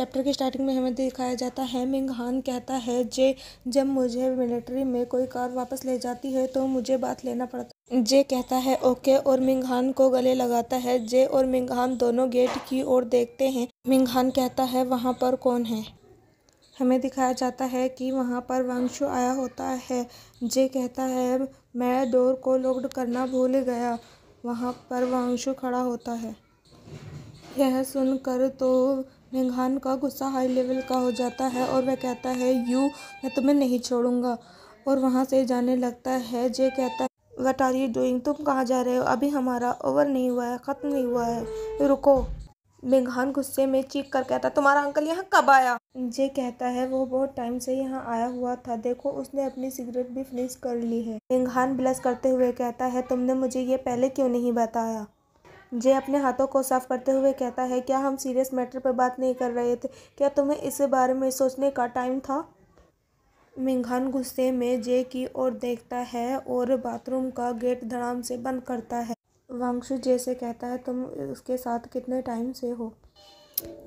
Chapter की starting में हमें दिखाया जाता है मिंगहान कहता है जे जब मुझे मिलिट्री में कोई कार वापस ले जाती है तो मुझे बात लेना पड़ता। जे कहता है ओके और मिंगहान को गले लगाता है। जे और मिंगहान दोनों गेट की ओर देखते हैं। मिंगहान कहता है वहाँ पर कौन है। हमें दिखाया जाता है कि वहाँ पर वांगशु आया होता है। जे कहता है मैं डोर को लॉक्ड करना भूल गया। वहाँ पर वांगशु खड़ा होता है। यह सुनकर तो मिंगहान का गुस्सा हाई लेवल का हो जाता है और वह कहता है मैं तुम्हें नहीं छोड़ूंगा और वहाँ से जाने लगता है। जे कहता है व्हाट आर यू डूइंग, तुम कहाँ जा रहे हो, अभी हमारा ओवर नहीं हुआ है, ख़त्म नहीं हुआ है, रुको। मिंगहान गुस्से में चीख कर कहता तुम्हारा अंकल यहाँ कब आया। जे कहता है वो बहुत टाइम से यहाँ आया हुआ था, देखो उसने अपनी सिगरेट भी फिनिश कर ली है। मिंगहान ब्लश करते हुए कहता है तुमने मुझे ये पहले क्यों नहीं बताया। जे अपने हाथों को साफ करते हुए कहता है क्या हम सीरियस मैटर पर बात नहीं कर रहे थे, क्या तुम्हें इस बारे में सोचने का टाइम था। मिंगहान गुस्से में जे की ओर देखता है और बाथरूम का गेट धड़ाम से बंद करता है। वांगशु जे से कहता है तुम उसके साथ कितने टाइम से हो।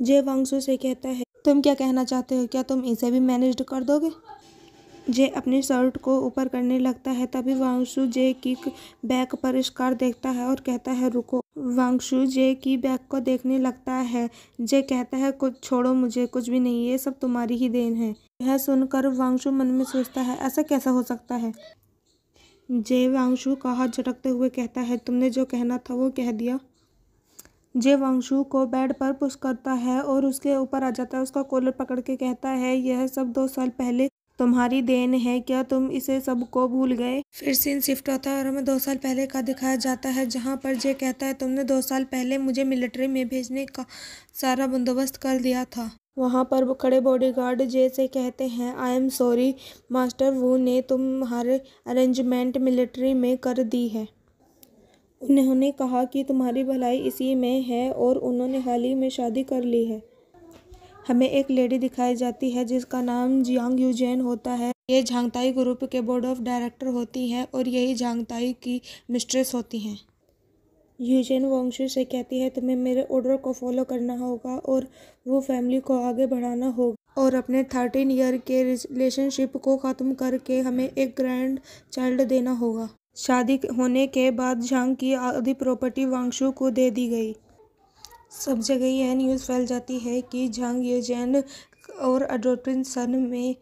जे वांगशु से कहता है तुम क्या कहना चाहते हो, क्या तुम इसे भी मैनेज कर दोगे। जे अपनी शर्ट को ऊपर करने लगता है तभी वांगशु जे की बैग पर स्कार देखता है और कहता है रुको। वांगशु जे की बैग को देखने लगता है। जे कहता है कुछ छोड़ो, मुझे कुछ भी नहीं, ये सब तुम्हारी ही देन है। यह सुनकर वांगशु मन में सोचता है ऐसा कैसा हो सकता है। जे वांगशु का हाथ झटकते हुए कहता है तुमने जो कहना था वो कह दिया। जे वांगशु को बेड पर पुश करता है और उसके ऊपर आ जाता है, उसका कॉलर पकड़ के कहता है यह सब 2 साल पहले तुम्हारी देन है, क्या तुम इसे सब को भूल गए। फिर सीन शिफ्ट होता है और हमें 2 साल पहले का दिखाया जाता है जहां पर जे कहता है तुमने 2 साल पहले मुझे मिलिट्री में भेजने का सारा बंदोबस्त कर दिया था। वहां पर खड़े बॉडीगार्ड जे से कहते हैं आई एम सॉरी मास्टर वू ने तुम्हारे अरेंजमेंट मिलिट्री में कर दी है। उन्होंने कहा कि तुम्हारी भलाई इसी में है और उन्होंने हाल ही में शादी कर ली है। हमें एक लेडी दिखाई जाती है जिसका नाम जियांग यूजेन होता है। ये झांगताई ग्रुप के बोर्ड ऑफ डायरेक्टर होती हैं और यही झांगताई की मिस्ट्रेस होती हैं। यूजेन वांगशु से कहती है तुम्हें मेरे ऑर्डर को फॉलो करना होगा और वो फैमिली को आगे बढ़ाना होगा और अपने 13 ईयर के रिलेशनशिप को ख़त्म करके हमें एक ग्रैंड चाइल्ड देना होगा। शादी होने के बाद झांग की आधी प्रॉपर्टी वांगशु को दे दी गई। सब जगह यह न्यूज़ फैल जाती है कि झांग यूजेन और अडॉप्टेड सन में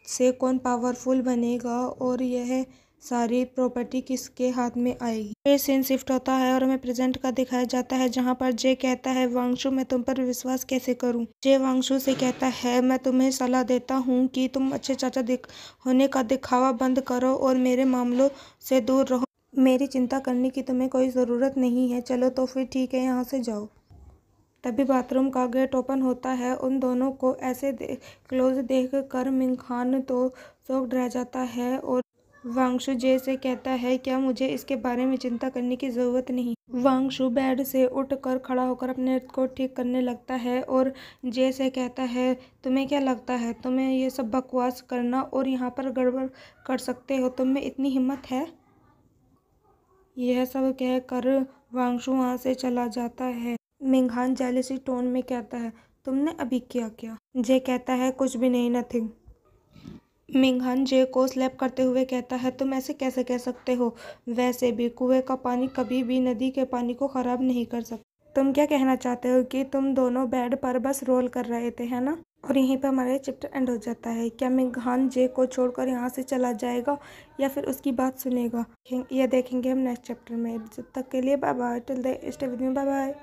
से कौन पावरफुल बनेगा और यह सारी प्रॉपर्टी किसके हाथ में आएगी। फिर सीन शिफ्ट होता है और हमें प्रेजेंट का दिखाया जाता है जहां पर जे कहता है वांगशु मैं तुम पर विश्वास कैसे करूं। जे वांगशु से कहता है मैं तुम्हें सलाह देता हूं कि तुम अच्छे चाचा होने का दिखावा बंद करो और मेरे मामलों से दूर रहो। मेरी चिंता करने की तुम्हें कोई ज़रूरत नहीं है, चलो तो फिर ठीक है यहाँ से जाओ। तभी बाथरूम का गेट ओपन होता है। उन दोनों को ऐसे क्लोज देख कर मिंगहान तो शॉक्ड रह जाता है और वांगशु जे से कहता है क्या मुझे इसके बारे में चिंता करने की ज़रूरत नहीं। वांगशु बेड से उठकर खड़ा होकर अपने नृत्य को ठीक करने लगता है और जे से कहता है तुम्हें क्या लगता है तुम्हें ये सब बकवास करना और यहाँ पर गड़बड़ कर सकते हो, तुम में इतनी हिम्मत है। यह सब कहकर वांगशु वहाँ से चला जाता है। मिंगहान जेलसी टोन में कहता है तुमने अभी क्या। जे कहता है कुछ भी नहीं, नथिंग। मिंगहान जे को स्लैप करते हुए कहता है तुम ऐसे कैसे कह सकते हो, वैसे भी कुएं का पानी कभी भी नदी के पानी को खराब नहीं कर सकता। तुम क्या कहना चाहते हो कि तुम दोनों बेड पर बस रोल कर रहे थे, है ना। और यहीं पर हमारा चैप्टर एंड हो जाता है। क्या मिंगहान जे को छोड़कर यहाँ से चला जाएगा या फिर उसकी बात सुनेगा, यह देखेंगे हम नेक्स्ट चैप्टर में। जब तक के लिए bye bye, till then stay with me, bye bye.